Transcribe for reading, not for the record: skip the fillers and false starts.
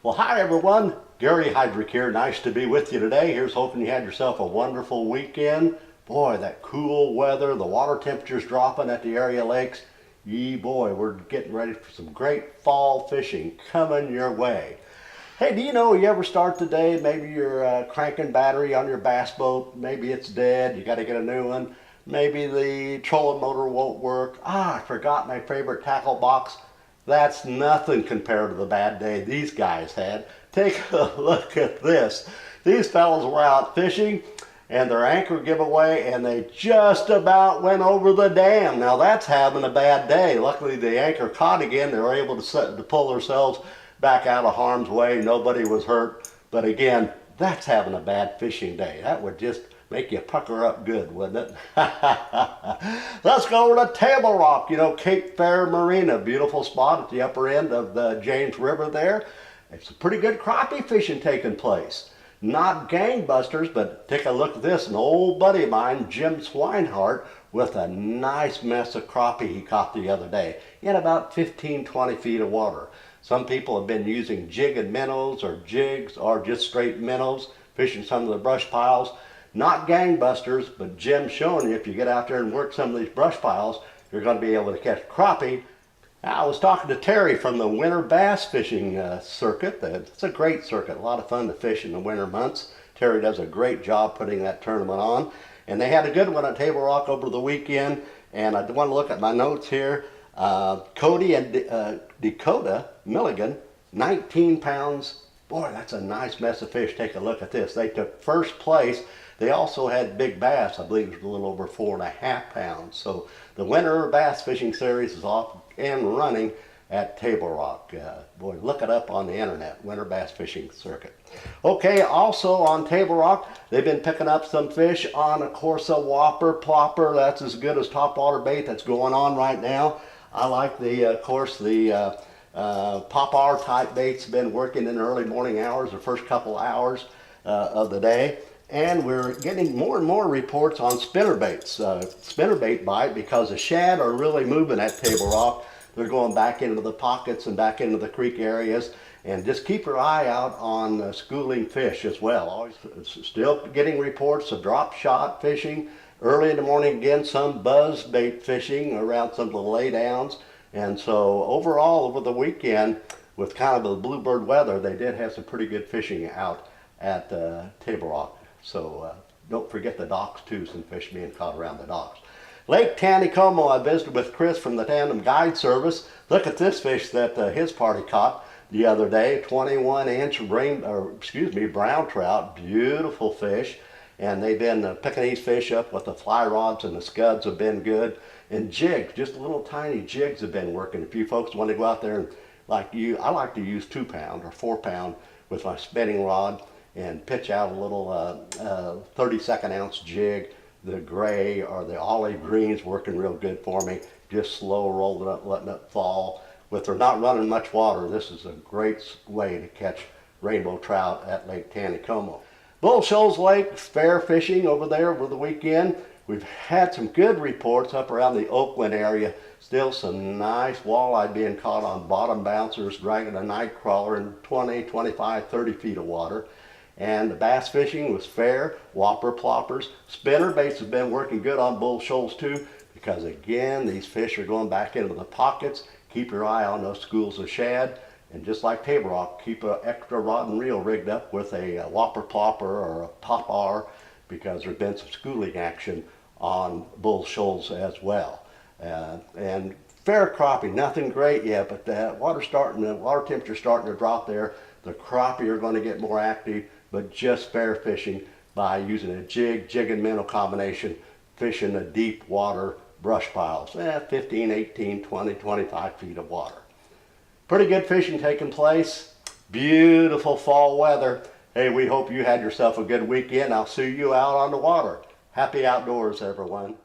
Well, hi everyone. Gary Hydrick here. Nice to be with you today. Here's hoping you had yourself a wonderful weekend. Boy, that cool weather, the water temperatures dropping at the area lakes. Yee boy, we're getting ready for some great fall fishing coming your way. Hey, do you know you ever start the day, maybe you're cranking battery on your bass boat, maybe it's dead, you got to get a new one. Maybe the trolling motor won't work. I forgot my favorite tackle box. That's nothing compared to the bad day these guys had. Take a look at this. These fellas were out fishing and their anchor gave away and they just about went over the dam. Now that's having a bad day. Luckily the anchor caught again. They were able to pull themselves back out of harm's way. Nobody was hurt. But again, that's having a bad fishing day. That would just make you pucker up good, wouldn't it? Let's go over to Table Rock, Cape Fair Marina, beautiful spot at the upper end of the James River there. It's a pretty good crappie fishing taking place. Not gangbusters, but take a look at this. An old buddy of mine, Jim Swinehart, with a nice mess of crappie he caught the other day in about 15-20 feet of water. Some people have been using jig and minnows or jigs or just straight minnows, fishing some of the brush piles. Not gangbusters, but Jim's showing you if you get out there and work some of these brush piles, you're going to be able to catch crappie. I was talking to Terry from the winter bass fishing circuit. It's a great circuit, a lot of fun to fish in the winter months. Terry does a great job putting that tournament on. And they had a good one at Table Rock over the weekend. And I want to look at my notes here. Cody and Dakota Millican, 19 pounds. Boy, that's a nice mess of fish. Take a look at this. They took first place. They also had big bass. I believe it was a little over 4.5 pounds. So the winter bass fishing series is off and running at Table Rock. Boy, look it up on the internet, winter bass fishing circuit. Okay, also on Table Rock, they've been picking up some fish on, of course, a whopper plopper. That's as good as topwater bait that's going on right now. I like the pop-R type baits been working in the early morning hours, the first couple hours of the day. And we're getting more and more reports on spinnerbaits, spinnerbait bite, because the shad are really moving at Table Rock. They're going back into the pockets and back into the creek areas. And just keep your eye out on schooling fish as well. Always still getting reports of drop shot fishing. Early in the morning again, some buzz bait fishing around some of the laydowns. And so overall over the weekend, with kind of the bluebird weather, they did have some pretty good fishing out at Table Rock. So don't forget the docks too, some fish being caught around the docks. Lake Taneycomo, I visited with Chris from the Tandem Guide Service. Look at this fish that his party caught the other day, 21-inch brown trout, beautiful fish. And they've been picking these fish up with the fly rods, and the scuds have been good. And jigs, just little tiny jigs have been working. If you folks want to go out there and I like to use 2 pound or 4 pound with my spinning rod and pitch out a little 32nd ounce jig. The gray or the olive green's working real good for me. Just slow rolling up, letting it fall. With they're not running much water, this is a great way to catch rainbow trout at Lake Taneycomo. Bull Shoals Lake, fair fishing over there over the weekend. We've had some good reports up around the Oakland area. Still some nice walleye being caught on bottom bouncers, dragging a night crawler in 20, 25, 30 feet of water. And the bass fishing was fair, whopper ploppers. Spinner baits have been working good on Bull Shoals too, because again, these fish are going back into the pockets. Keep your eye on those schools of shad. And just like Table Rock, keep an extra rod and reel rigged up with a whopper plopper or a pop-R, because there's been some schooling action on Bull Shoals as well. And fair crappie, nothing great yet, but the water temperature starting to drop there. The crappie are going to get more active, but just fair fishing by using a jig and minnow combination, fishing the deep water brush piles, 15, 18, 20, 25 feet of water. Pretty good fishing taking place. Beautiful fall weather. Hey, we hope you had yourself a good weekend. I'll see you out on the water. Happy outdoors, everyone.